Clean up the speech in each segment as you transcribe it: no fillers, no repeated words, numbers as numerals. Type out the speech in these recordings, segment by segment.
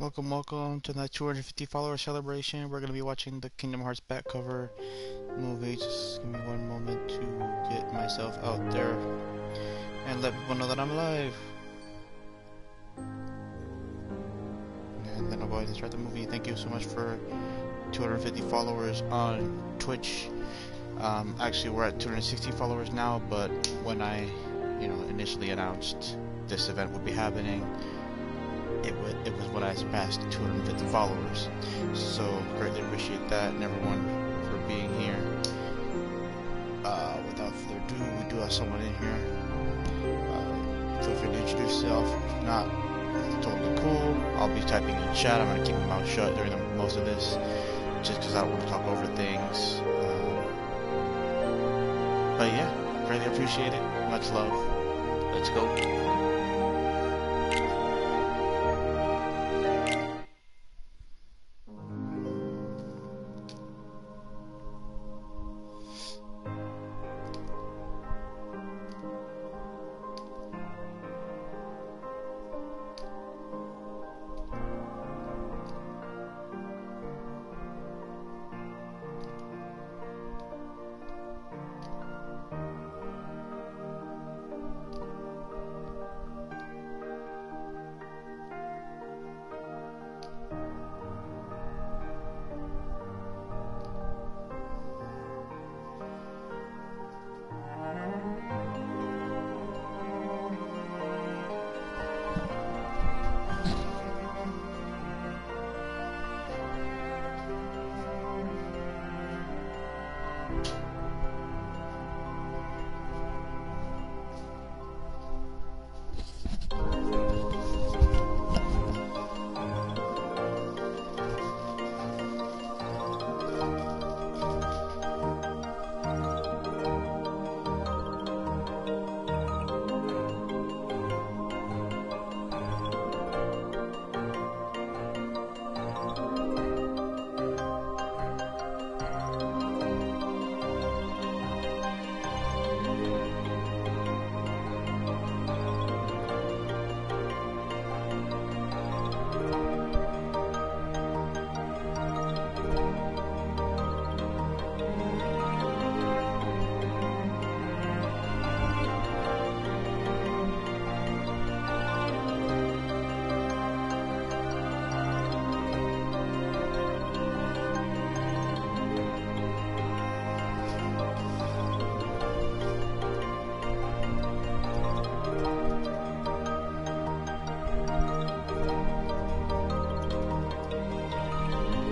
Welcome to the 250 follower celebration. We're gonna be watching the Kingdom Hearts back cover movie. Just give me one moment to get myself out there and let people know that I'm live. And then I'll go ahead and start the movie. Thank you so much for 250 followers on Twitch. Actually, we're at 260 followers now, but when I, initially announced this event would be happening, it was when I surpassed 250 followers. So greatly appreciate that and everyone for being here. Without further ado, we do have someone in here. Feel free to introduce yourself. If not, it's totally cool. I'll be typing in chat. I'm gonna keep my mouth shut during most of this, just because I don't want to talk over things. But yeah, greatly appreciate it. Much love. Let's go.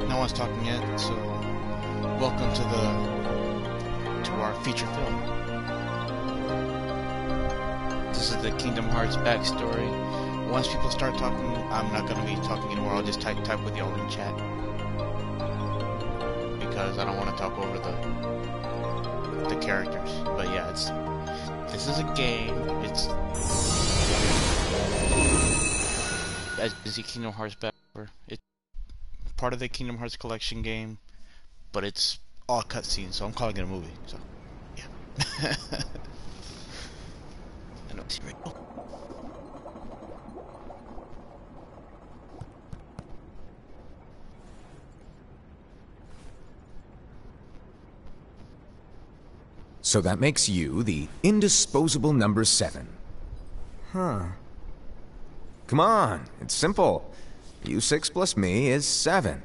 No one's talking yet, so welcome to our feature film. This is the Kingdom Hearts backstory. Once people start talking, I'm not gonna be talking anymore. I'll just type with y'all in chat because I don't want to talk over the characters. But yeah, this is a game. It's as busy Kingdom Hearts back cover. It's part of the Kingdom Hearts collection game, but it's all cutscenes, so I'm calling it a movie. So, yeah. I know it's great. So that makes you the indisposable number 7. Huh. Come on, it's simple. U6 plus me is 7.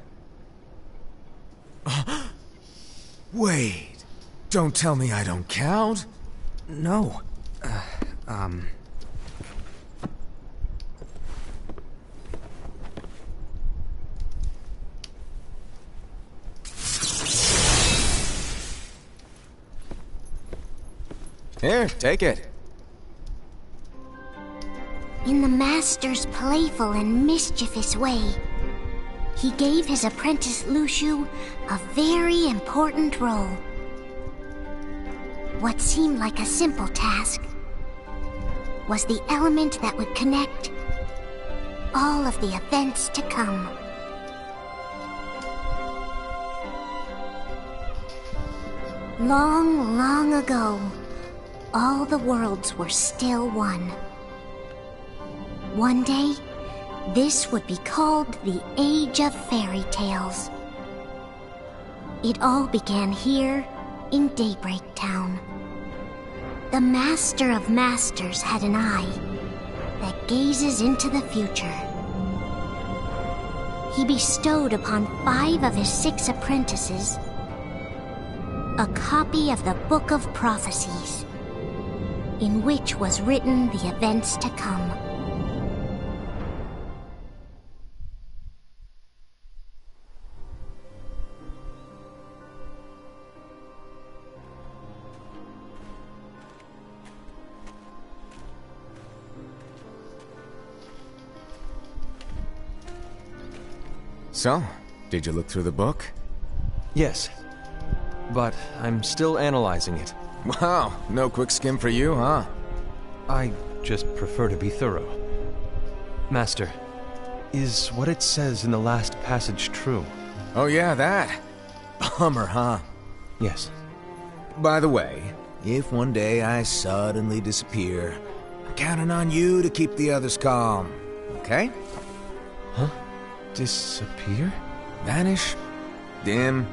Wait, don't tell me I don't count. No. Here, take it. In the Master's playful and mischievous way, he gave his apprentice Luxu a very important role. What seemed like a simple task was the element that would connect all of the events to come. Long, long ago, all the worlds were still one. One day, This would be called the Age of Fairy Tales. It all began here in Daybreak Town. The Master of Masters had an eye that gazes into the future. He bestowed upon 5 of his 6 apprentices a copy of the Book of Prophecies, in which was written the events to come. So, did you look through the book? Yes, but I'm still analyzing it. Wow, no quick skim for you, huh? I just prefer to be thorough. Master, is what it says in the last passage true? Oh yeah, that. Bummer, huh? Yes. By the way, if one day I suddenly disappear, I'm counting on you to keep the others calm, okay? Huh? Disappear? Vanish? Dim?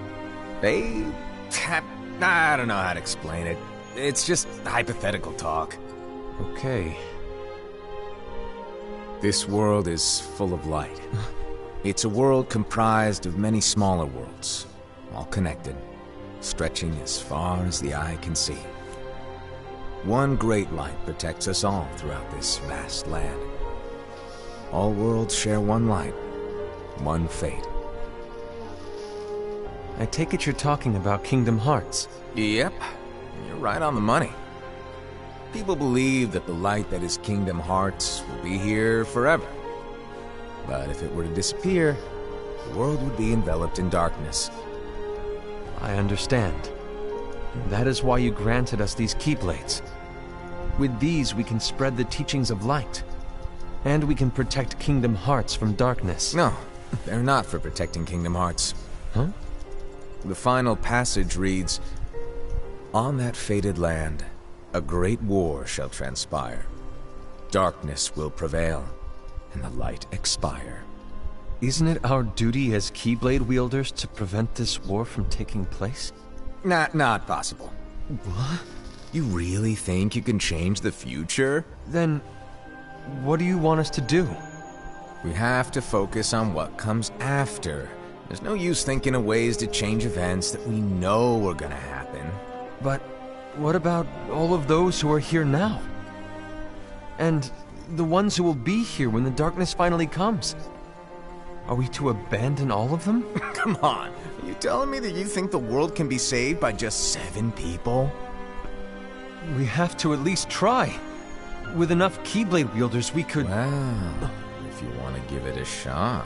Fade? I don't know how to explain it. It's just hypothetical talk. Okay. This world is full of light. It's a world comprised of many smaller worlds, all connected, stretching as far as the eye can see. One great light protects us all throughout this vast land. All worlds share one light, one fate. I take it you're talking about Kingdom Hearts. Yep, you're right on the money. People believe that the light that is Kingdom Hearts will be here forever. But if it were to disappear, the world would be enveloped in darkness. I understand. That is why you granted us these Keyblades. With these, we can spread the teachings of light. And we can protect Kingdom Hearts from darkness. No, they're not for protecting Kingdom Hearts. Huh? The final passage reads, "On that fated land, a great war shall transpire. Darkness will prevail, and the light expire." Isn't it our duty as Keyblade wielders to prevent this war from taking place? Not possible. What? You really think you can change the future? Then, what do you want us to do? We have to focus on what comes after. There's no use thinking of ways to change events that we know are gonna happen. But what about all of those who are here now? And the ones who will be here when the darkness finally comes? Are we to abandon all of them? Come on, are you telling me that you think the world can be saved by just 7 people? We have to at least try. With enough Keyblade wielders, we could... Well, if you want to give it a shot.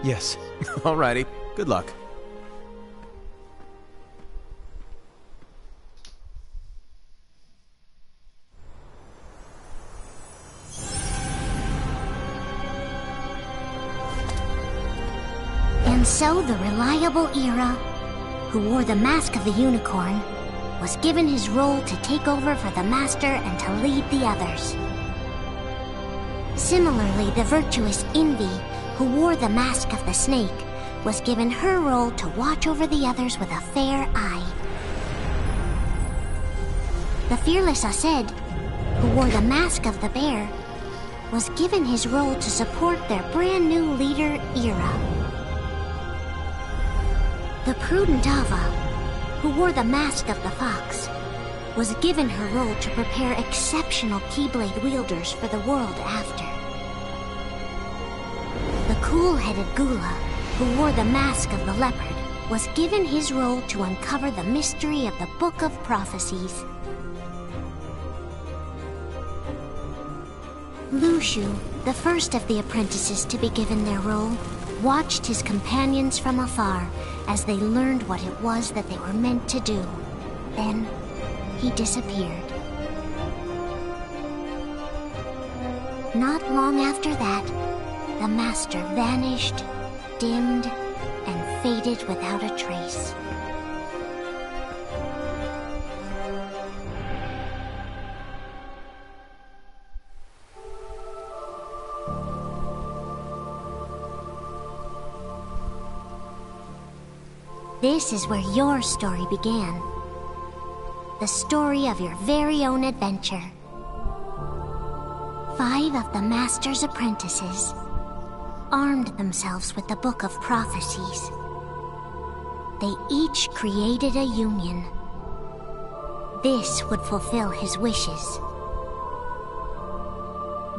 Yes. Alrighty, good luck. And so the reliable Era, who wore the mask of the unicorn, was given his role to take over for the Master and to lead the others. Similarly, the virtuous Envy, who wore the mask of the snake, was given her role to watch over the others with a fair eye. The fearless Aced, who wore the mask of the bear, was given his role to support their brand new leader, Era. The prudent Ava, who wore the mask of the fox, was given her role to prepare exceptional Keyblade wielders for the world after. The cool-headed Gula, who wore the mask of the leopard, was given his role to uncover the mystery of the Book of Prophecies. Lushu, the first of the apprentices to be given their role, watched his companions from afar as they learned what it was that they were meant to do. Then, he disappeared. Not long after that, the Master vanished, dimmed, and faded without a trace. This is where your story began. The story of your very own adventure. 5 of the Master's apprentices armed themselves with the Book of Prophecies. They each created a union. This would fulfill his wishes.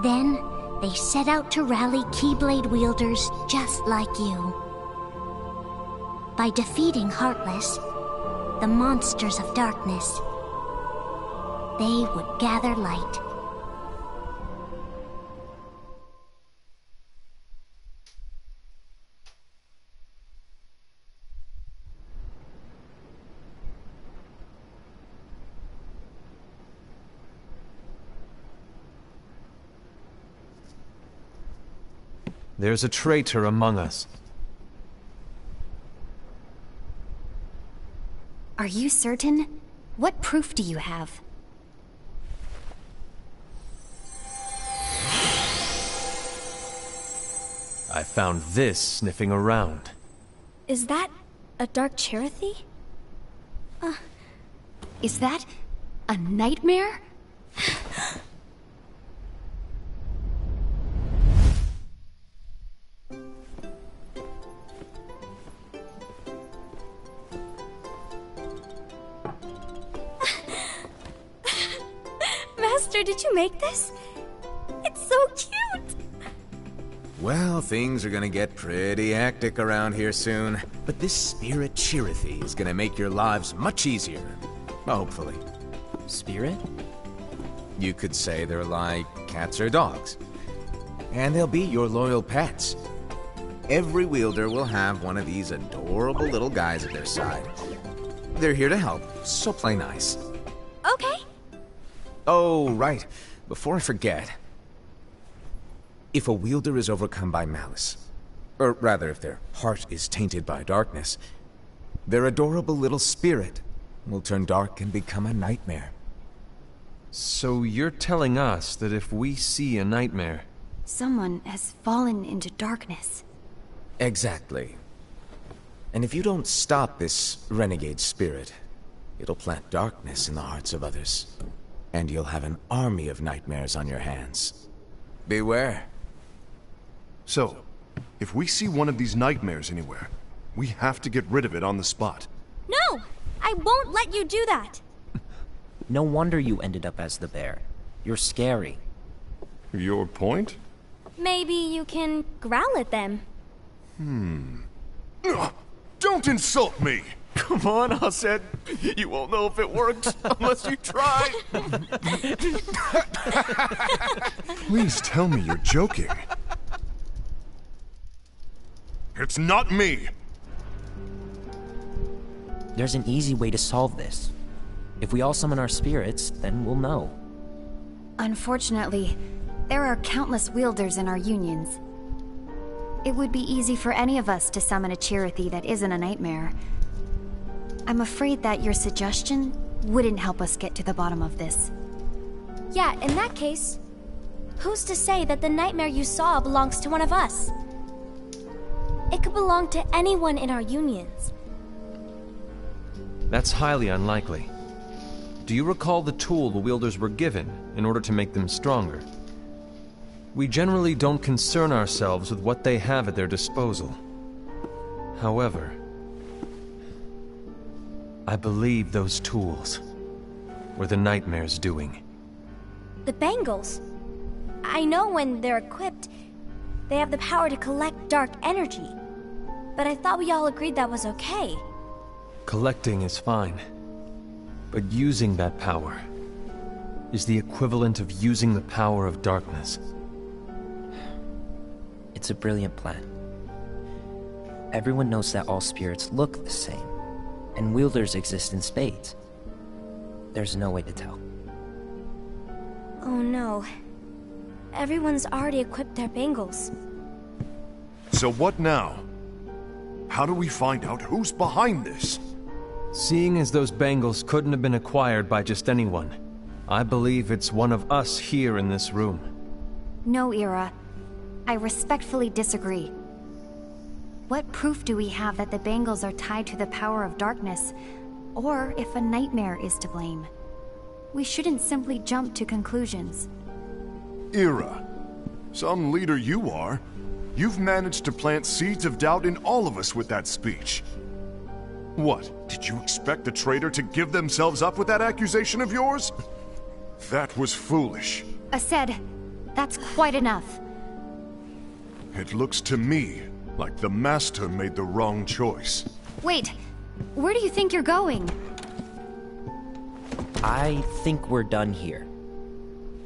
Then, they set out to rally Keyblade wielders just like you. By defeating Heartless, the monsters of darkness, they would gather light. There's a traitor among us. Are you certain? What proof do you have? I found this sniffing around. Is that a Dark Cherothy? Is that a nightmare? Master, did you make this? It's so cute! Well, things are gonna get pretty hectic around here soon. But this Spirit Cherothy is gonna make your lives much easier. Hopefully. Spirit? You could say they're like cats or dogs. And they'll be your loyal pets. Every wielder will have one of these adorable little guys at their side. They're here to help, so play nice. Okay. Oh, right. Before I forget. If a wielder is overcome by malice, or rather if their heart is tainted by darkness, their adorable little spirit will turn dark and become a nightmare. So you're telling us that if we see a nightmare... Someone has fallen into darkness. Exactly. And if you don't stop this renegade spirit, it'll plant darkness in the hearts of others. And you'll have an army of nightmares on your hands. Beware. So, if we see one of these nightmares anywhere, we have to get rid of it on the spot. No! I won't let you do that! No wonder you ended up as the bear. You're scary. Your point? Maybe you can growl at them. Don't insult me! Come on, Aset. You won't know if it works unless you try. Please tell me you're joking. It's not me! There's an easy way to solve this. If we all summon our spirits, then we'll know. Unfortunately, there are countless wielders in our unions. It would be easy for any of us to summon a Cherothy that isn't a nightmare. I'm afraid that your suggestion wouldn't help us get to the bottom of this. Yeah, in that case, who's to say that the nightmare you saw belongs to one of us? It could belong to anyone in our unions. That's highly unlikely. Do you recall the tool the wielders were given in order to make them stronger? We generally don't concern ourselves with what they have at their disposal. However, I believe those tools were the nightmare's doing. The bangles. I know when they're equipped, they have the power to collect dark energy. But I thought we all agreed that was okay. Collecting is fine. But using that power is the equivalent of using the power of darkness. It's a brilliant plan. Everyone knows that all spirits look the same, and wielders exist in spades. There's no way to tell. Oh no. Everyone's already equipped their bangles. So what now? How do we find out who's behind this? Seeing as those bangles couldn't have been acquired by just anyone, I believe it's one of us here in this room. No, Ira. I respectfully disagree. What proof do we have that the Bangles are tied to the power of darkness, or if a nightmare is to blame? We shouldn't simply jump to conclusions. Ira, some leader you are. You've managed to plant seeds of doubt in all of us with that speech. What, did you expect the traitor to give themselves up with that accusation of yours? That was foolish. Aced, that's quite enough. It looks to me like the Master made the wrong choice. Wait, where do you think you're going? I think we're done here.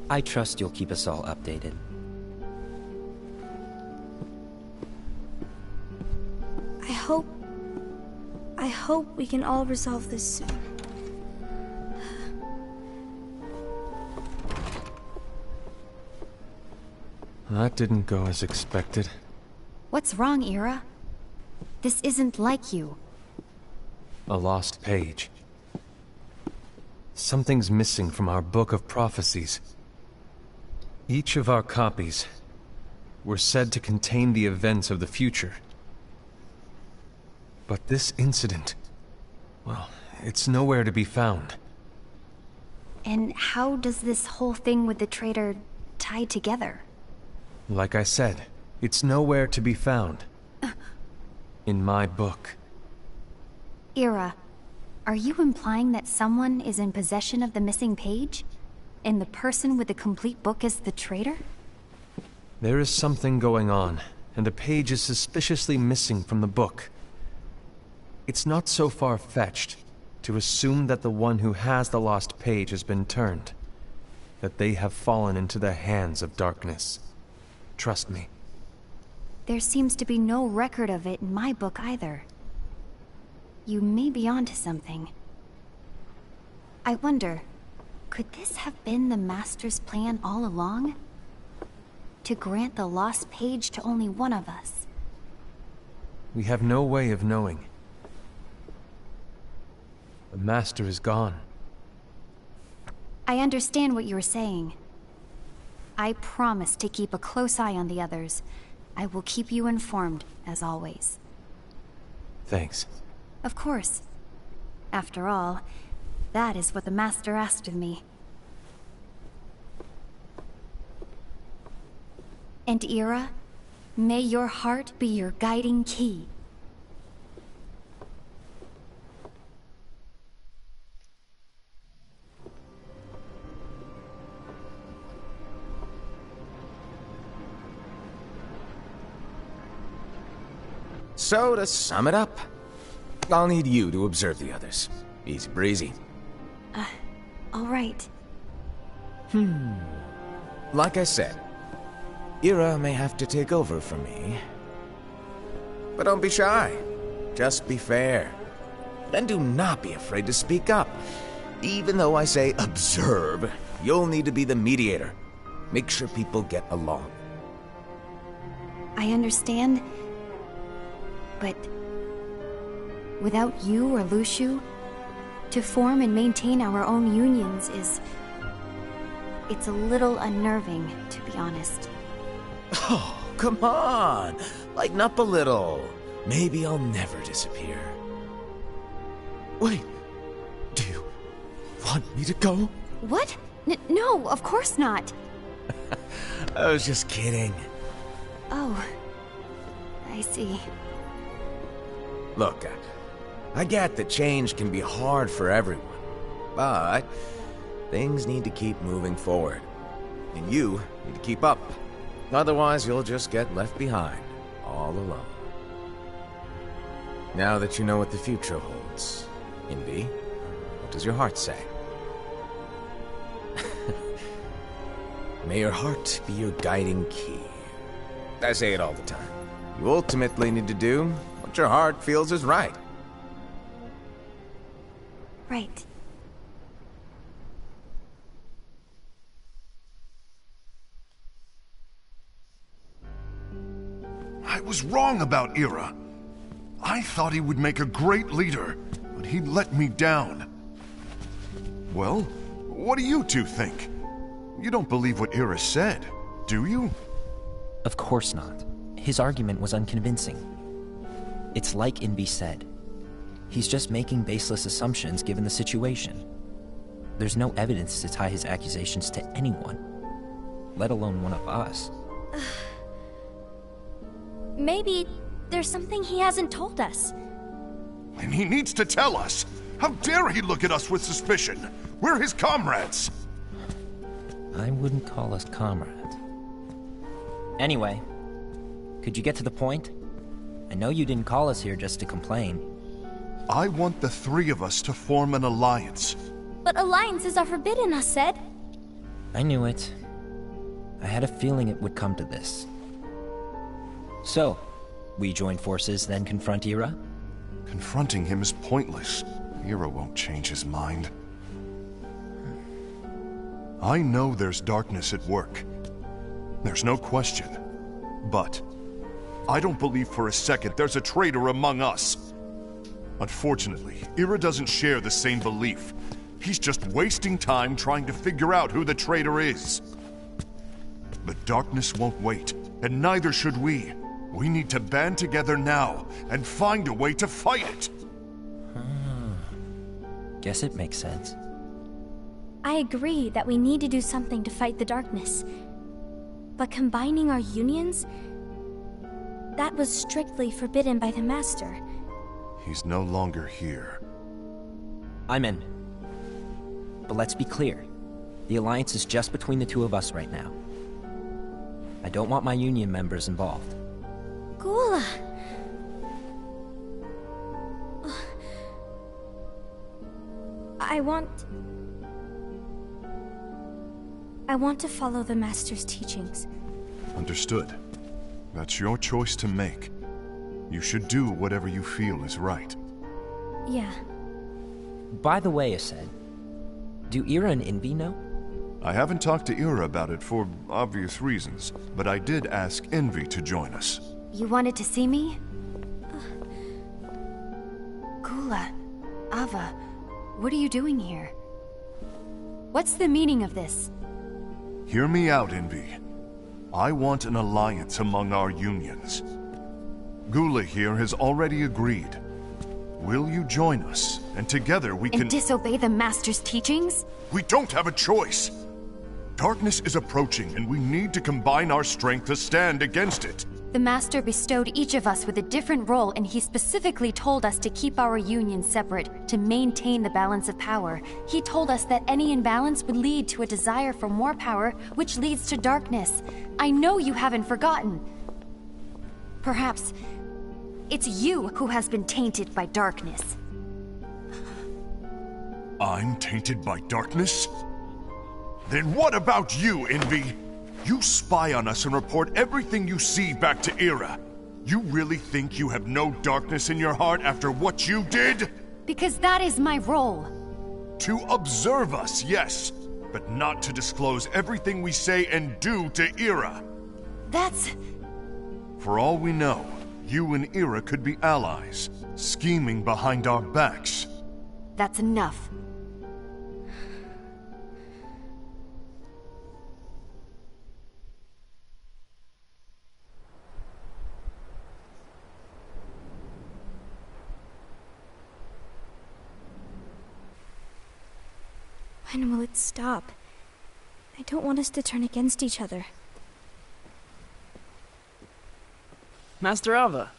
I trust you'll keep us all updated. I hope we can all resolve this soon. That didn't go as expected. What's wrong, Ira? This isn't like you. A lost page. Something's missing from our book of prophecies. Each of our copies were said to contain the events of the future. But this incident, well, it's nowhere to be found. And how does this whole thing with the traitor tie together? Like I said, it's nowhere to be found. In my book. Ira, are you implying that someone is in possession of the missing page? And the person with the complete book is the traitor? There is something going on, and a page is suspiciously missing from the book. It's not so far-fetched to assume that the one who has the lost page has been turned, that they have fallen into the hands of darkness. Trust me. There seems to be no record of it in my book either. You may be onto something. I wonder, could this have been the Master's plan all along? To grant the lost page to only one of us? We have no way of knowing. The Master is gone. I understand what you're saying. I promise to keep a close eye on the others. I will keep you informed, as always. Thanks. Of course. After all, that is what the Master asked of me. And Ira, may your heart be your guiding key. So, to sum it up, I'll need you to observe the others. Easy breezy. All right. Like I said, Ira may have to take over for me. But don't be shy. Just be fair. And do not be afraid to speak up. Even though I say observe, you'll need to be the mediator. Make sure people get along. I understand. But without you or Luxu, to form and maintain our own unions it's a little unnerving, to be honest. Oh, come on! Lighten up a little. Maybe I'll never disappear. Wait, do you want me to go? What? No, of course not. I was just kidding. Oh, I see. Look, I get that change can be hard for everyone, but things need to keep moving forward. And you need to keep up. Otherwise, you'll just get left behind, all alone. Now that you know what the future holds, Invi, what does your heart say? May your heart be your guiding key. I say it all the time. You ultimately need to do what your heart feels is right. Right. I was wrong about Ira. I thought he would make a great leader, but he let me down. Well, what do you two think? You don't believe what Ira said, do you? Of course not. His argument was unconvincing. It's like Invi said. He's just making baseless assumptions given the situation. There's no evidence to tie his accusations to anyone, let alone one of us. Maybe there's something he hasn't told us. And he needs to tell us! How dare he look at us with suspicion? We're his comrades! I wouldn't call us comrades. Anyway, could you get to the point? I know you didn't call us here just to complain. I want the three of us to form an alliance. But alliances are forbidden, us said. I knew it. I had a feeling it would come to this. So, we join forces, then confront Ira? Confronting him is pointless. Ira won't change his mind. I know there's darkness at work. There's no question. But I don't believe for a second there's a traitor among us. Unfortunately, Ira doesn't share the same belief. He's just wasting time trying to figure out who the traitor is. But darkness won't wait, and neither should we. We need to band together now and find a way to fight it. Guess it makes sense. I agree that we need to do something to fight the darkness. But combining our unions? That was strictly forbidden by the Master. He's no longer here. I'm in. But let's be clear. The alliance is just between the two of us right now. I don't want my union members involved. Gula! I want to follow the Master's teachings. Understood. That's your choice to make. You should do whatever you feel is right. Yeah. By the way, Aced, do Ira and Invi know? I haven't talked to Ira about it for obvious reasons, but I did ask Invi to join us. You wanted to see me? Gula, Ava, what are you doing here? What's the meaning of this? Hear me out, Invi. I want an alliance among our unions. Gula here has already agreed. Will you join us? And together we can... And disobey the Master's teachings? We don't have a choice! Darkness is approaching, and we need to combine our strength to stand against it. The Master bestowed each of us with a different role, and he specifically told us to keep our union separate, to maintain the balance of power. He told us that any imbalance would lead to a desire for more power, which leads to darkness. I know you haven't forgotten. Perhaps it's you who has been tainted by darkness. I'm tainted by darkness? Then what about you, Invi? You spy on us and report everything you see back to Ira. You really think you have no darkness in your heart after what you did? Because that is my role. To observe us, yes, but not to disclose everything we say and do to Ira. That's... For all we know, you and Ira could be allies, scheming behind our backs. That's enough. When will it stop? I don't want us to turn against each other. Master Ava.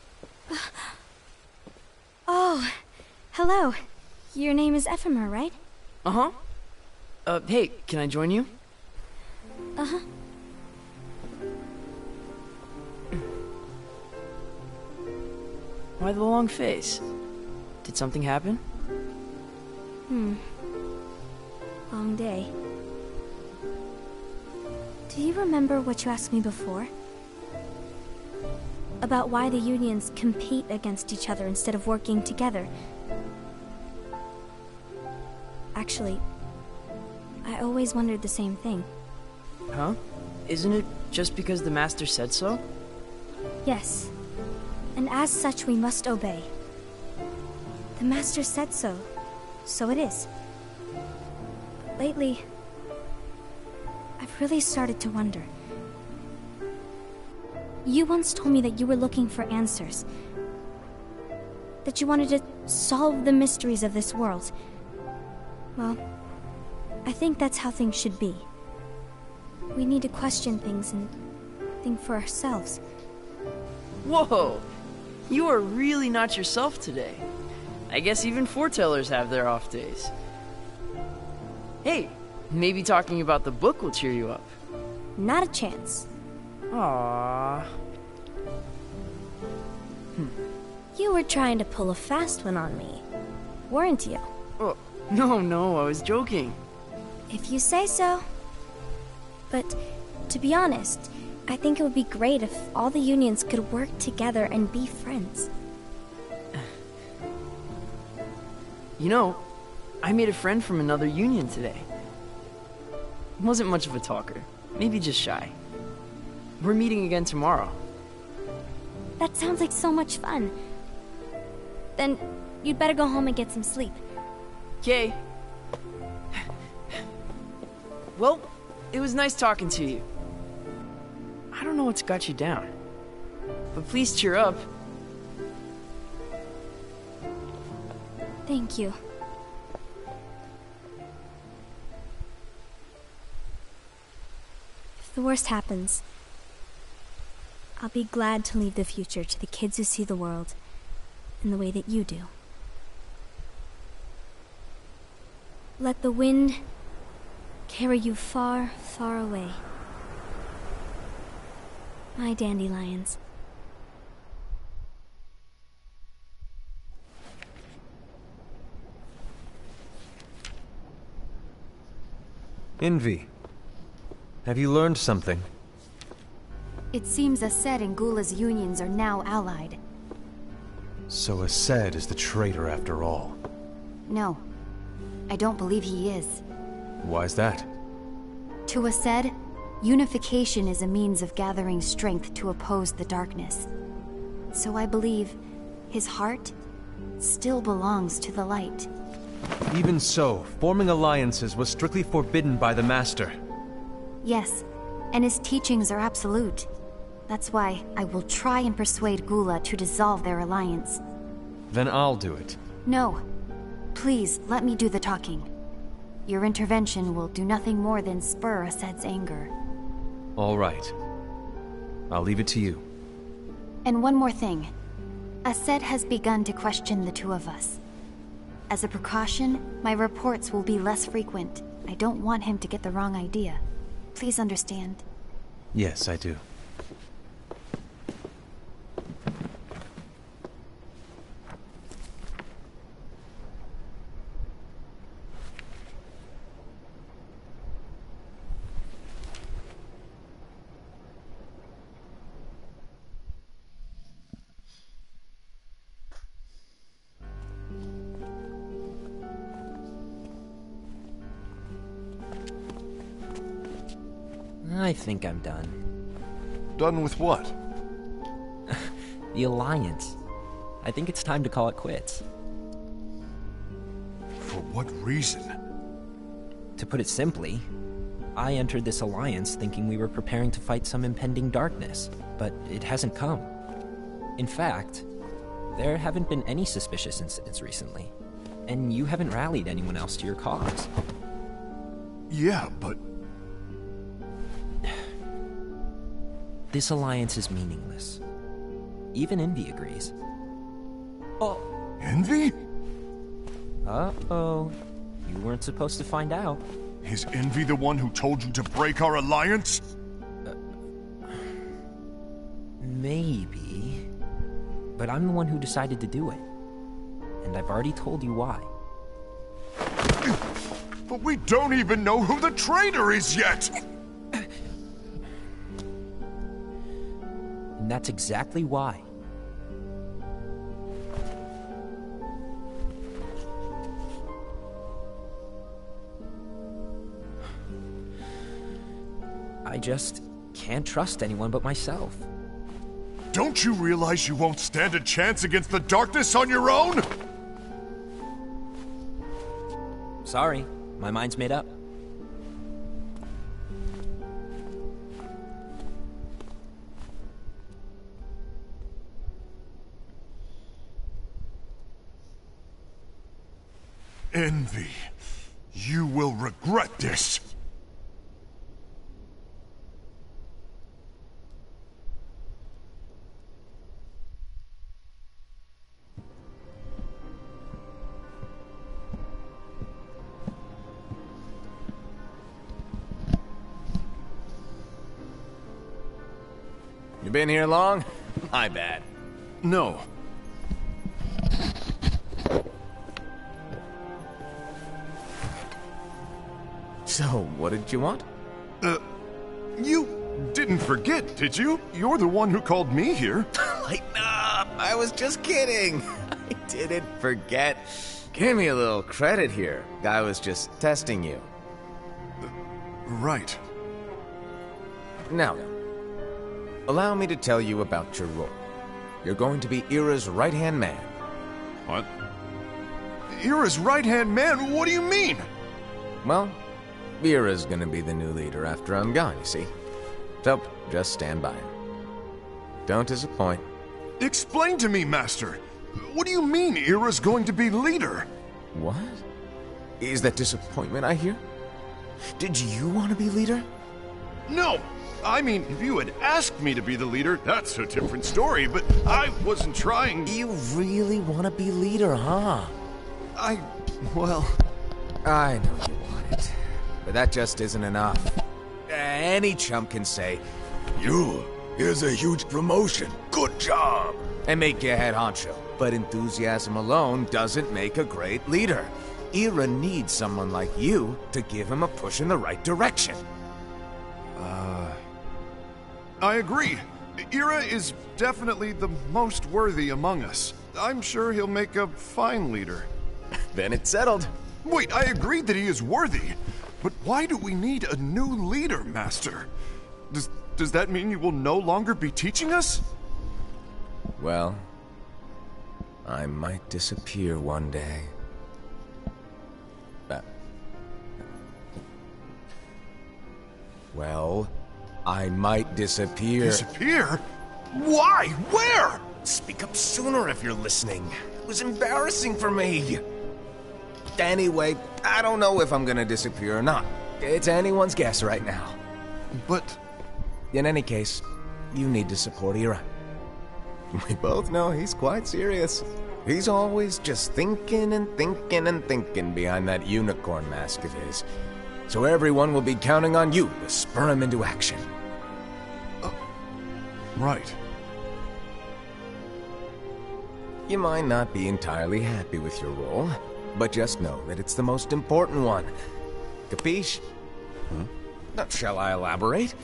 Oh, hello. Your name is Ephemer, right? Uh-huh. Hey, can I join you? Uh-huh. Why the long face? Did something happen? Long day. Do you remember what you asked me before? About why the unions compete against each other instead of working together. Actually, I always wondered the same thing. Huh? Isn't it just because the Master said so? Yes. And as such, we must obey. The Master said so. So it is. Lately, I've really started to wonder. You once told me that you were looking for answers. that you wanted to solve the mysteries of this world. Well, I think that's how things should be. We need to question things and think for ourselves. Whoa! You are really not yourself today. I guess even foretellers have their off days. Hey, maybe talking about the book will cheer you up. Not a chance. Aww. You were trying to pull a fast one on me, weren't you? Oh, no, I was joking. If you say so. But, to be honest, I think it would be great if all the unions could work together and be friends. You know, I made a friend from another union today. Wasn't much of a talker, maybe just shy. We're meeting again tomorrow. That sounds like so much fun. Then, you'd better go home and get some sleep. Okay. Well, it was nice talking to you. I don't know what's got you down, but please cheer up. Thank you. If the worst happens, I'll be glad to leave the future to the kids who see the world in the way that you do. Let the wind carry you far, far away. My dandelions. Envy, have you learned something? It seems Aced and Gula's unions are now allied. So Aced is the traitor after all. No, I don't believe he is. Why's that? To Aced, unification is a means of gathering strength to oppose the darkness. So I believe his heart still belongs to the light. Even so, forming alliances was strictly forbidden by the Master. Yes, and his teachings are absolute. That's why I will try and persuade Gula to dissolve their alliance. Then I'll do it. No. Please, let me do the talking. Your intervention will do nothing more than spur Aced's anger. All right. I'll leave it to you. And one more thing. Aced has begun to question the two of us. As a precaution, my reports will be less frequent. I don't want him to get the wrong idea. Please understand. Yes, I do. I think I'm done. Done with what? The Alliance. I think it's time to call it quits. For what reason? To put it simply, I entered this alliance thinking we were preparing to fight some impending darkness, but it hasn't come. In fact, there haven't been any suspicious incidents recently, and you haven't rallied anyone else to your cause. Yeah, but... This alliance is meaningless. Even Envy agrees. Oh. Envy? Uh-oh. You weren't supposed to find out. Is Envy the one who told you to break our alliance? Maybe. But I'm the one who decided to do it. And I've already told you why. But we don't even know who the traitor is yet! And that's exactly why. I just can't trust anyone but myself. Don't you realize you won't stand a chance against the darkness on your own? Sorry, my mind's made up. Envy. You will regret this. You been here long? My bad. No. So, what did you want? You didn't forget, did you? You're the one who called me here. Lighten up! I was just kidding. I didn't forget. Give me a little credit here. I was just testing you. Right. Now, allow me to tell you about your role. You're going to be Ira's right-hand man. What? Ira's right-hand man? What do you mean? Well, Ira's gonna be the new leader after I'm gone, you see. So, just stand by. Don't disappoint. Explain to me, Master. What do you mean Ira's going to be leader? What? Is that disappointment I hear? Did you want to be leader? No! I mean, if you had asked me to be the leader, that's a different story, but I wasn't trying... You really want to be leader, huh? Well... I know you want it, but that just isn't enough. Any chump can say, here's a huge promotion, good job, and make you head honcho. But enthusiasm alone doesn't make a great leader. Ira needs someone like you to give him a push in the right direction. I agree. Ira is definitely the most worthy among us. I'm sure he'll make a fine leader. Then it's settled. Wait, I agreed that he is worthy. But why do we need a new leader, Master? Does that mean you will no longer be teaching us? Well, I might disappear one day. Well, I might disappear. Disappear? Why? Where? Speak up sooner if you're listening. It was embarrassing for me. Anyway, I don't know if I'm gonna disappear or not. It's anyone's guess right now. But... In any case, you need to support Ira. We both know he's quite serious. He's always just thinking and thinking and thinking behind that unicorn mask of his. So everyone will be counting on you to spur him into action. Right. You might not be entirely happy with your role, but just know that it's the most important one. Capiche? Shall I elaborate?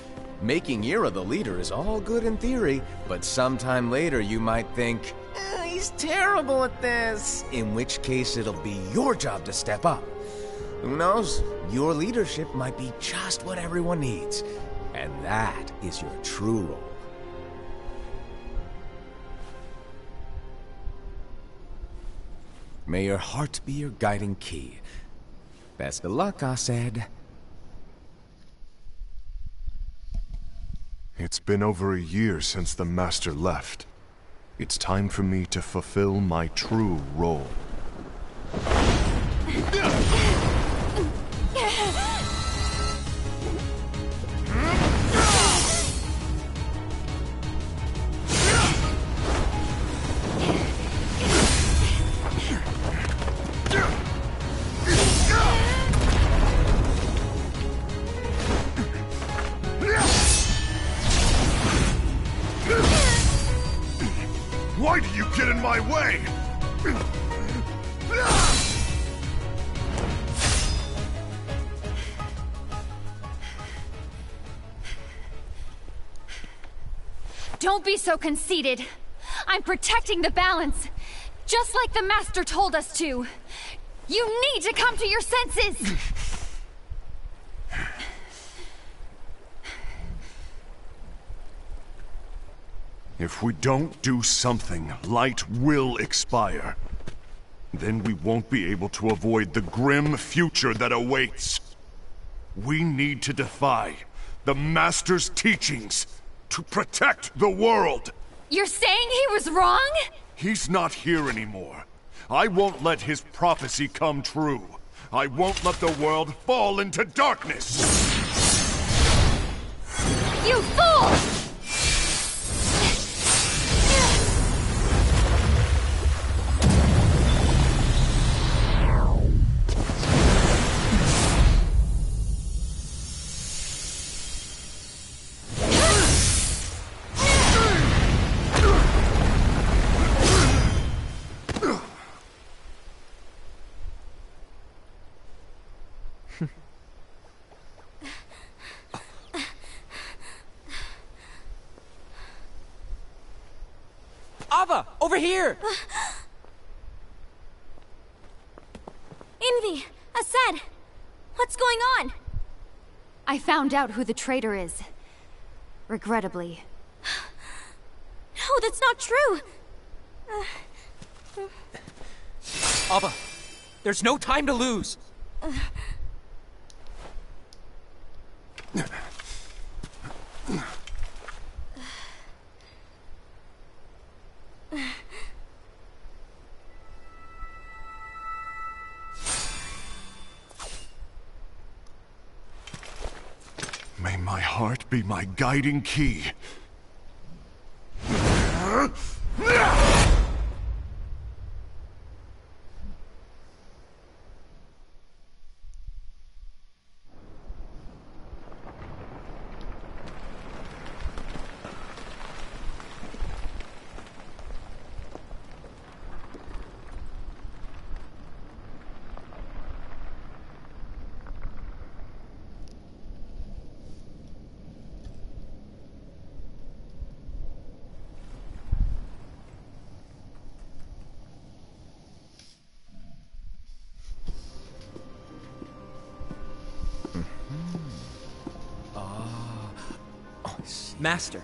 Making Ira the leader is all good in theory, but sometime later you might think, he's terrible at this. In which case it'll be your job to step up. Who knows? Your leadership might be just what everyone needs. And that is your true role. May your heart be your guiding key. Best of luck, Asaid. It's been over a year since the Master left. It's time for me to fulfill my true role. Why do you get in my way? Don't be so conceited. I'm protecting the balance, just like the Master told us to. You need to come to your senses! If we don't do something, light will expire. Then we won't be able to avoid the grim future that awaits. We need to defy the Master's teachings to protect the world. You're saying he was wrong? He's not here anymore. I won't let his prophecy come true. I won't let the world fall into darkness! You fool! Ava, over here! Envy! Aced! What's going on? I found out who the traitor is. Regrettably. No, that's not true! Ava, there's no time to lose! May my heart be my guiding key. Master.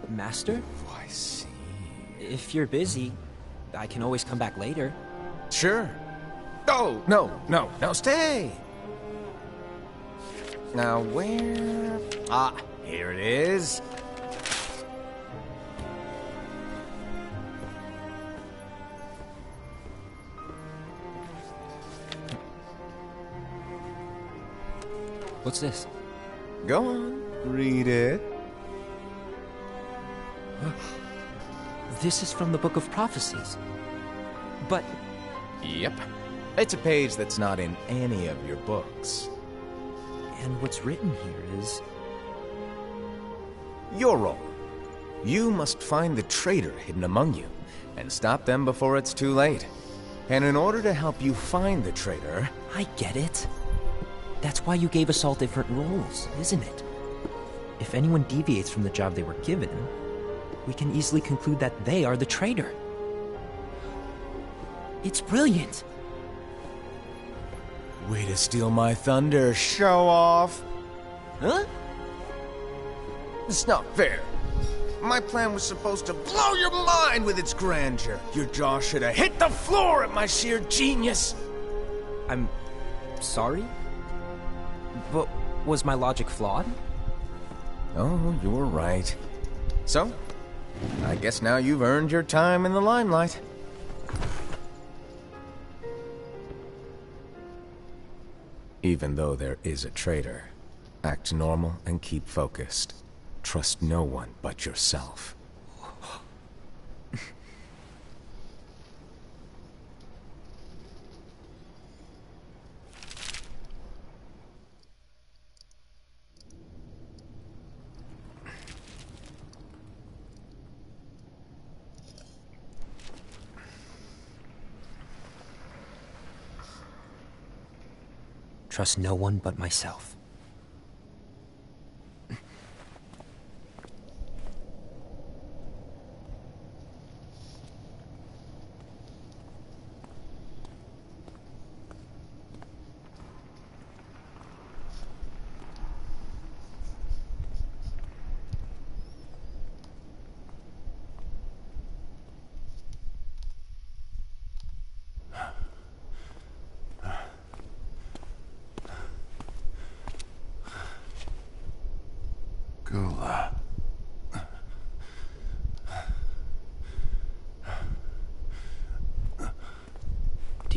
Master? I see. If you're busy, I can always come back later. Sure. Oh, no, stay! Now where... Ah, here it is. What's this? Go on, read it. This is from the Book of Prophecies. But... Yep. It's a page that's not in any of your books. And what's written here is... Your role. You must find the traitor hidden among you, and stop them before it's too late. And in order to help you find the traitor... I get it. That's why you gave us all different roles, isn't it? If anyone deviates from the job they were given, we can easily conclude that they are the traitor. It's brilliant. Way to steal my thunder, show off. Huh? It's not fair. My plan was supposed to blow your mind with its grandeur. Your jaw should have hit the floor at my sheer genius. I'm sorry? But was my logic flawed? Oh, you were right. So, I guess now you've earned your time in the limelight. Even though there is a traitor, act normal and keep focused. Trust no one but yourself. Trust no one but myself.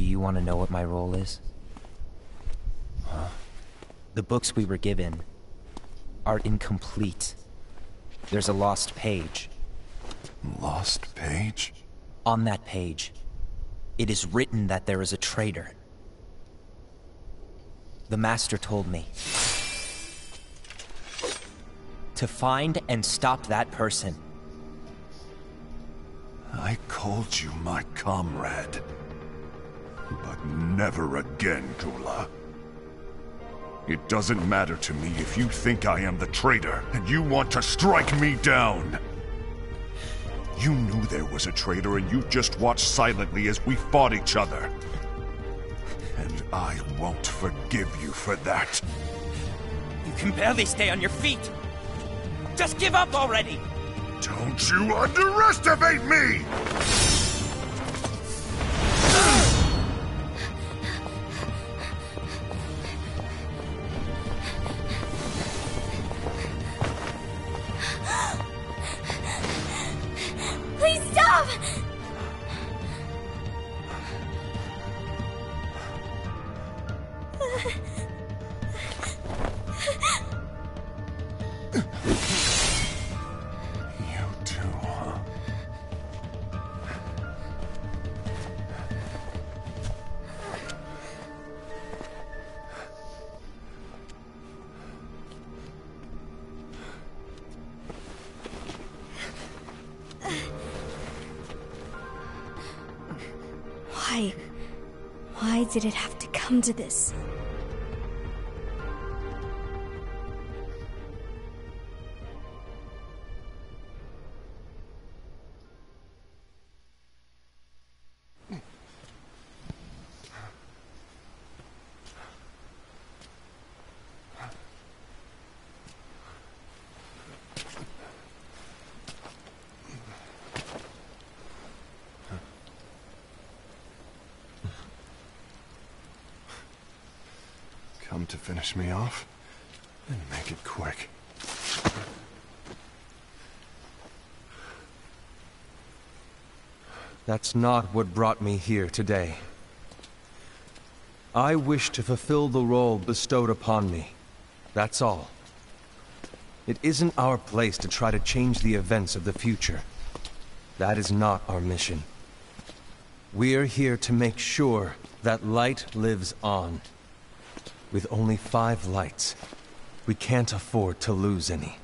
you want to know what my role is? Huh? The books we were given are incomplete. There's a lost page. Lost page? On that page, it is written that there is a traitor. The Master told me to find and stop that person. I called you my comrade. But never again, Gula. It doesn't matter to me if you think I am the traitor, and you want to strike me down. You knew there was a traitor, and you just watched silently as we fought each other. And I won't forgive you for that. You can barely stay on your feet. Just give up already! Don't you underestimate me! Please stop! You too, huh? Why did it have to come to this? Come to finish me off? Then make it quick. That's not what brought me here today. I wish to fulfill the role bestowed upon me. That's all. It isn't our place to try to change the events of the future. That is not our mission. We're here to make sure that light lives on. With only 5 lights, we can't afford to lose any.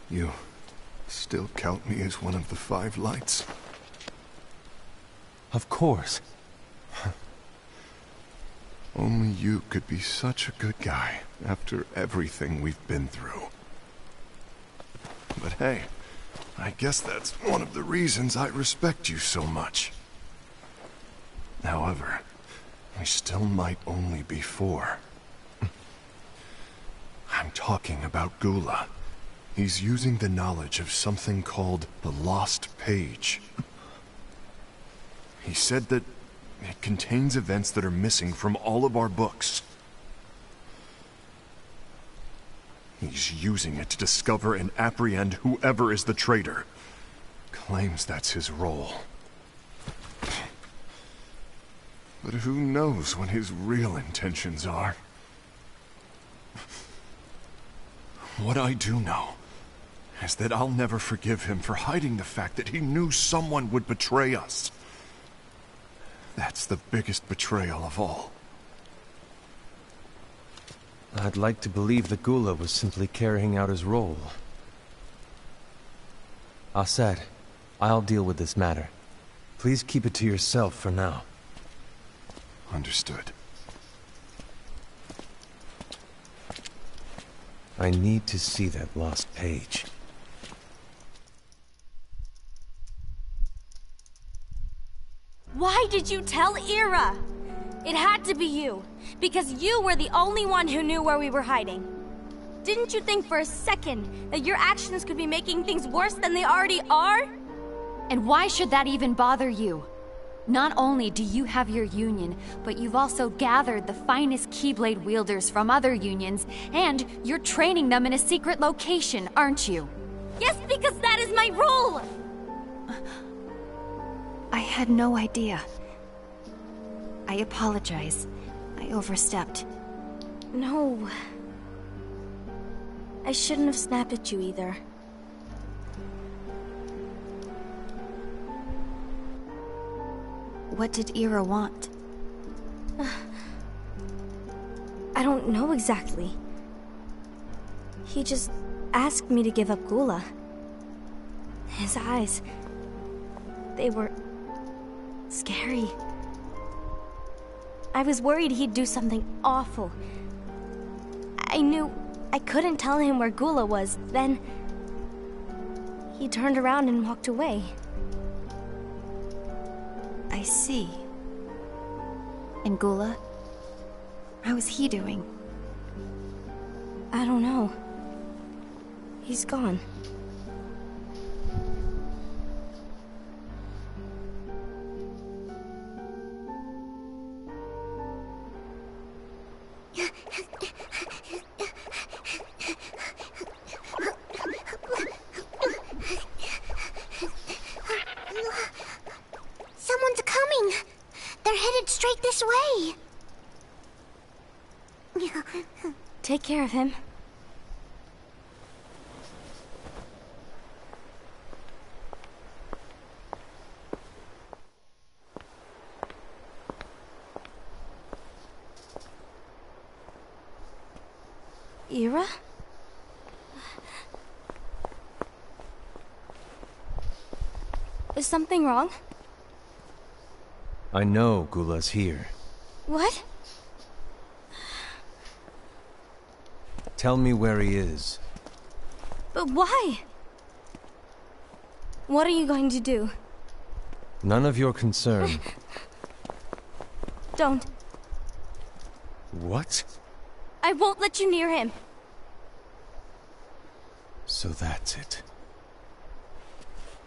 You still count me as one of the 5 lights? Of course. Only you could be such a good guy after everything we've been through. But hey, I guess that's one of the reasons I respect you so much. However, we still might only be 4. I'm talking about Gula. He's using the knowledge of something called the Lost Page. He said that it contains events that are missing from all of our books. He's using it to discover and apprehend whoever is the traitor. Claims that's his role. But who knows what his real intentions are? What I do know is that I'll never forgive him for hiding the fact that he knew someone would betray us. That's the biggest betrayal of all. I'd like to believe that Gula was simply carrying out his role. Aset, I'll deal with this matter. Please keep it to yourself for now. Understood. I need to see that lost page. Why did you tell Ira? It had to be you, because you were the only one who knew where we were hiding. Didn't you think for a second that your actions could be making things worse than they already are? And why should that even bother you? Not only do you have your union, but you've also gathered the finest Keyblade wielders from other unions, and you're training them in a secret location, aren't you? Yes, because that is my role! I had no idea. I apologize. I overstepped. No. I shouldn't have snapped at you either. What did Ira want? I don't know exactly. He just asked me to give up Gula. His eyes... they were... scary. I was worried he'd do something awful. I knew I couldn't tell him where Gula was. Then... he turned around and walked away. I see. And Gula? How is he doing? I don't know. He's gone. Someone's coming! They're headed straight this way! Take care of him. Ira? Is something wrong? I know Gula's here. What? Tell me where he is. But why? What are you going to do? None of your concern. Don't. What? I won't let you near him. So that's it.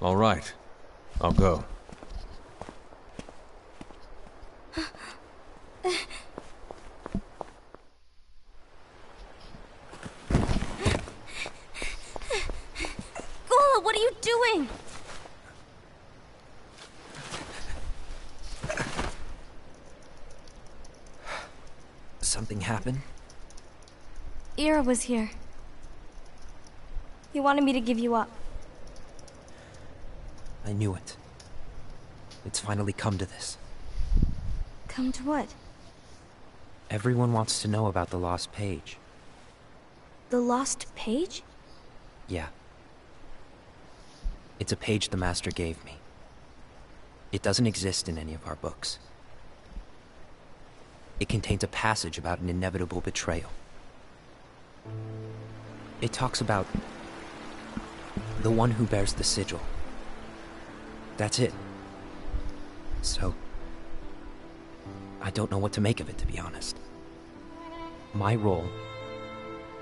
All right. I'll go. Gula, what are you doing? Something happened? Ira was here. He wanted me to give you up. I knew it. It's finally come to this. Come to what? Everyone wants to know about the lost page. The lost page? Yeah. It's a page the Master gave me. It doesn't exist in any of our books. It contains a passage about an inevitable betrayal. It talks about the one who bears the sigil. That's it. So, I don't know what to make of it, to be honest. My role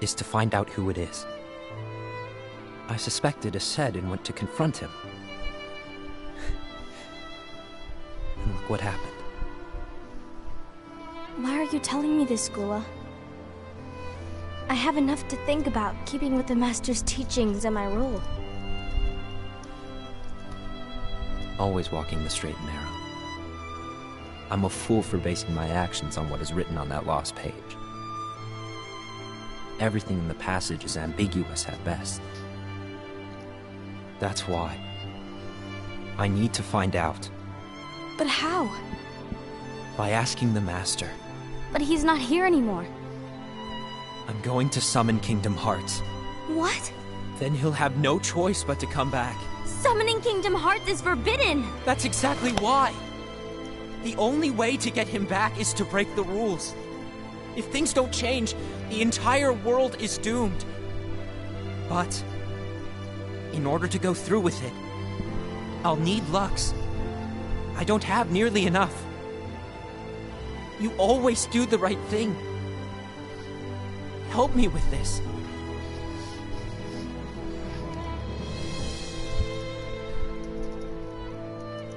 is to find out who it is. I suspected Aced and went to confront him. And look what happened. Why are you telling me this, Gula? I have enough to think about, keeping with the Master's teachings and my role. Always walking the straight and narrow. I'm a fool for basing my actions on what is written on that lost page. Everything in the passage is ambiguous at best. That's why I need to find out. But how? By asking the Master. But he's not here anymore. I'm going to summon Kingdom Hearts. What? Then he'll have no choice but to come back. Summoning Kingdom Hearts is forbidden! That's exactly why! The only way to get him back is to break the rules. If things don't change, the entire world is doomed. But in order to go through with it, I'll need Lux. I don't have nearly enough. You always do the right thing. Help me with this.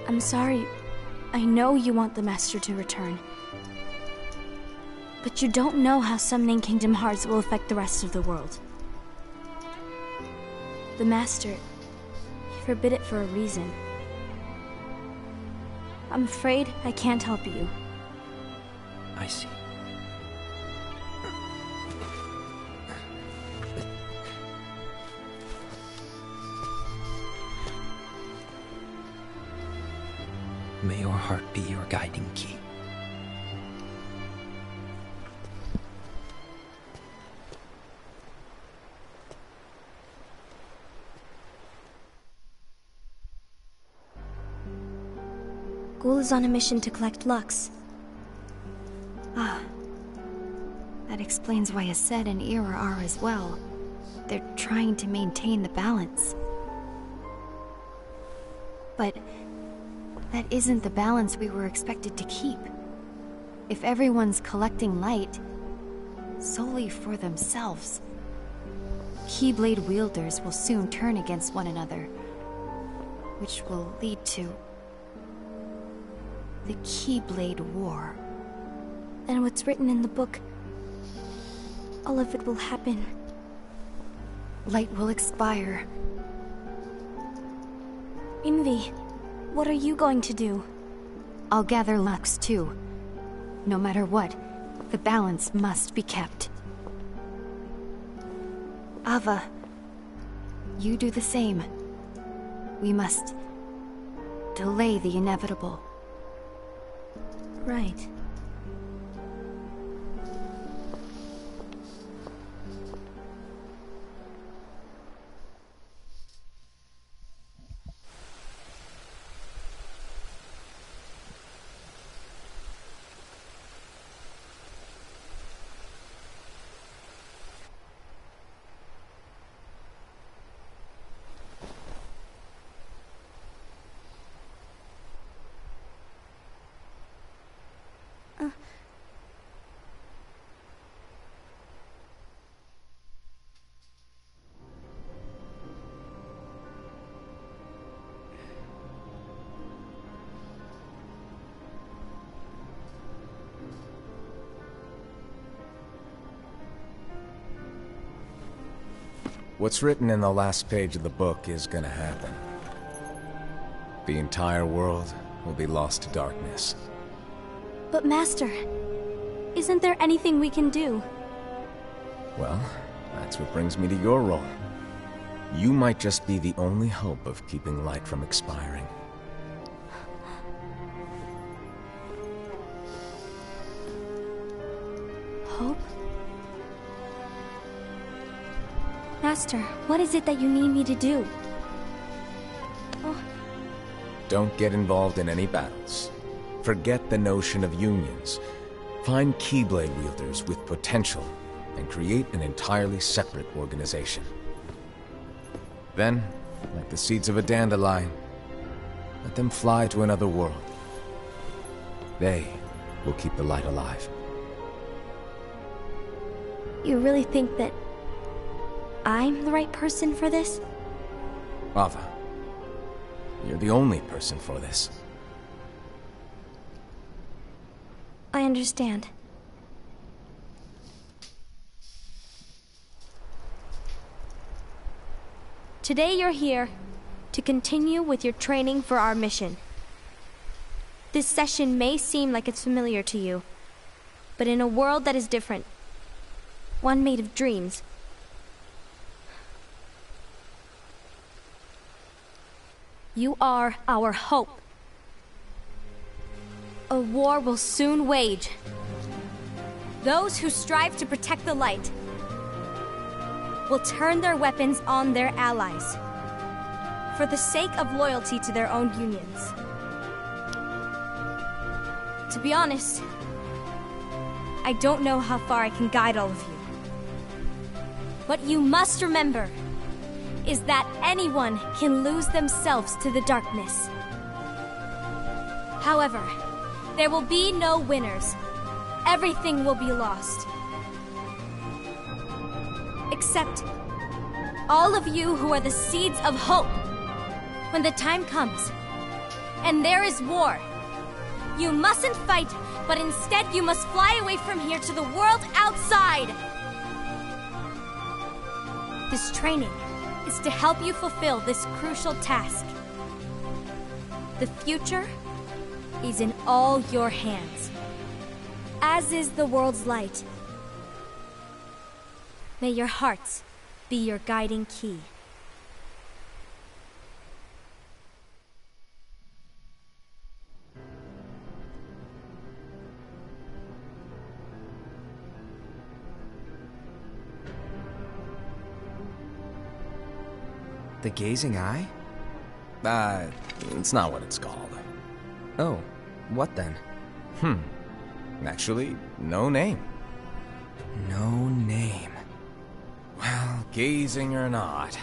I'm sorry. I know you want the Master to return. But you don't know how summoning Kingdom Hearts will affect the rest of the world. The Master, he forbid it for a reason. I'm afraid I can't help you. I see. May your heart be your guiding key. Ghoul is on a mission to collect Lux. Ah. That explains why Aced and Ira are as well. They're trying to maintain the balance. But that isn't the balance we were expected to keep. If everyone's collecting light solely for themselves, Keyblade wielders will soon turn against one another, which will lead to the Keyblade War. And what's written in the book, all of it will happen. Light will expire. Invi, what are you going to do? I'll gather Lux too. No matter what, the balance must be kept. Ava, you do the same. We must delay the inevitable. Right. What's written in the last page of the book is gonna happen. The entire world will be lost to darkness. But Master, isn't there anything we can do? Well, that's what brings me to your role. You might just be the only hope of keeping light from expiring. Hope? Master, what is it that you need me to do? Oh. Don't get involved in any battles. Forget the notion of unions. Find Keyblade wielders with potential and create an entirely separate organization. Then, like the seeds of a dandelion, let them fly to another world. They will keep the light alive. You really think that I'm the right person for this? Ava, you're the only person for this. I understand. Today you're here to continue with your training for our mission. This session may seem like it's familiar to you, but in a world that is different, one made of dreams, you are our hope. A war will soon wage. Those who strive to protect the light will turn their weapons on their allies for the sake of loyalty to their own unions. To be honest, I don't know how far I can guide all of you. What you must remember is that anyone can lose themselves to the darkness. However, there will be no winners. Everything will be lost. Except all of you who are the seeds of hope. When the time comes, and there is war, you mustn't fight, but instead you must fly away from here to the world outside. This training is to help you fulfill this crucial task. The future is in all your hands. as is the world's light. May your hearts be your guiding key. The Gazing Eye? It's not what it's called. Oh, what then? Actually, no name. No name. Well, gazing or not,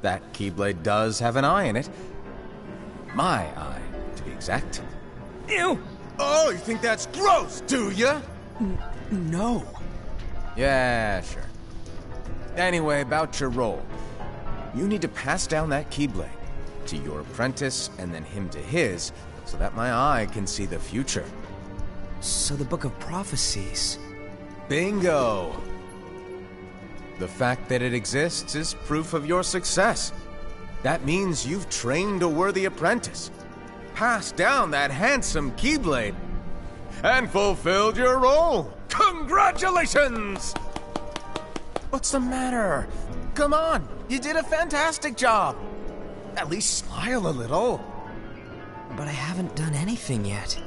that Keyblade does have an eye in it. My eye, to be exact. Ew! Oh, you think that's gross, do ya? No. Yeah, sure. Anyway, about your role. You need to pass down that Keyblade to your apprentice and then him to his, so that my eye can see the future. So the Book of Prophecies... Bingo! The fact that it exists is proof of your success. That means you've trained a worthy apprentice, passed down that handsome Keyblade, and fulfilled your role. Congratulations! What's the matter? Come on, you did a fantastic job. At least smile a little. But I haven't done anything yet.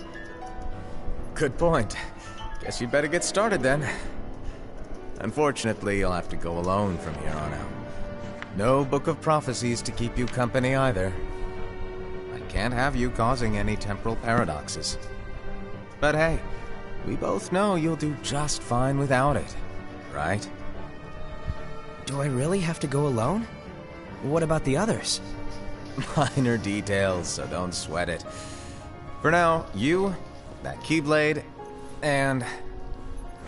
Good point. Guess you'd better get started then. Unfortunately, you'll have to go alone from here on out. No Book of Prophecies to keep you company either. I can't have you causing any temporal paradoxes. But hey, we both know you'll do just fine without it, right? Do I really have to go alone? What about the others? Minor details, so don't sweat it. For now, you, that Keyblade, and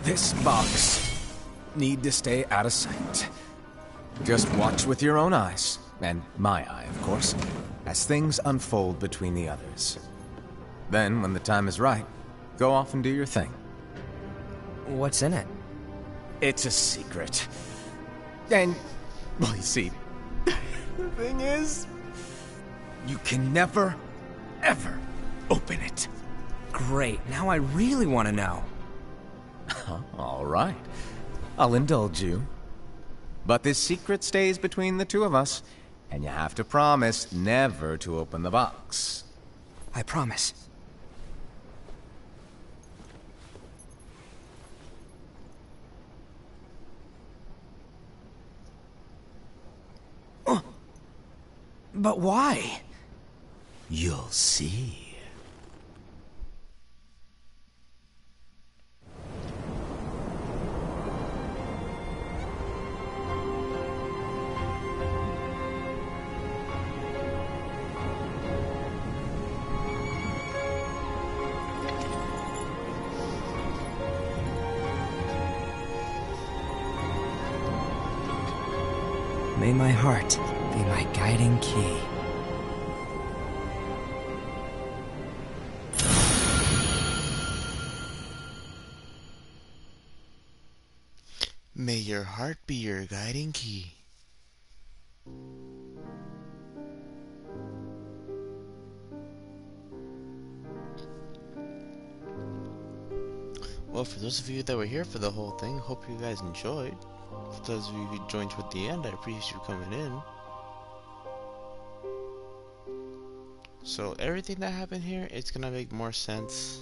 this box need to stay out of sight. Just watch with your own eyes, and my eye, of course, as things unfold between the others. Then, when the time is right, go off and do your thing. What's in it? It's a secret. And, well, you see, the thing is, you can never, ever open it. Great, now I really want to know. All right. I'll indulge you. But this secret stays between the two of us, and you have to promise never to open the box. I promise. But why? You'll see. May my heart be my guiding key. May your heart be your guiding key. Well, for those of you that were here for the whole thing, hope you guys enjoyed. For those of you who joined toward the end, I appreciate you coming in. So everything that happened here, it's gonna make more sense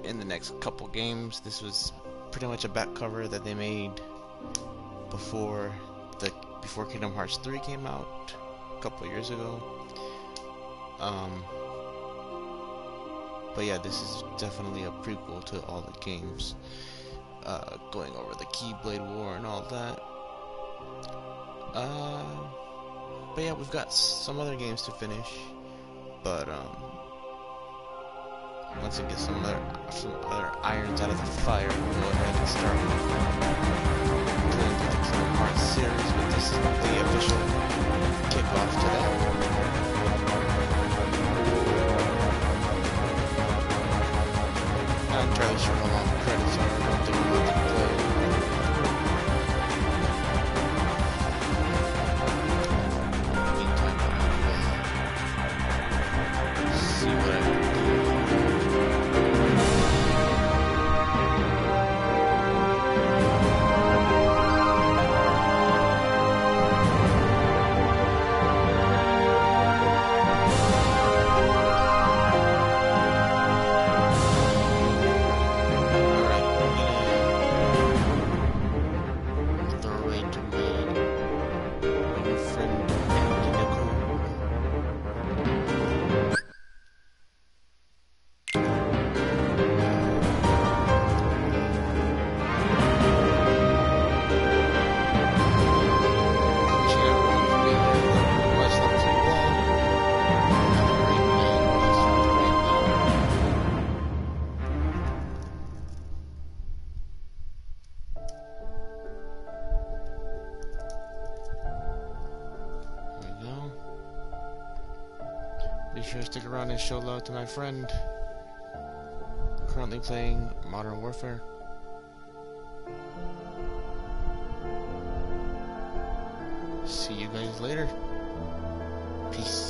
in the next couple games. This was pretty much a back cover that they made before Kingdom Hearts 3 came out a couple years ago. But yeah, this is definitely a prequel to all the games, going over the Keyblade War and all that. But yeah, we've got some other games to finish, but once we get some other irons out of the fire, we'll go ahead and start doing the Kingdom Hearts series, but this is the official kickoff to that. Not entirely sure how long the credits are, I don't think we'll have to play. Meantime, I'm gonna see what I can do. Be sure to stick around and show love to my friend. Currently playing Modern Warfare. See you guys later. Peace.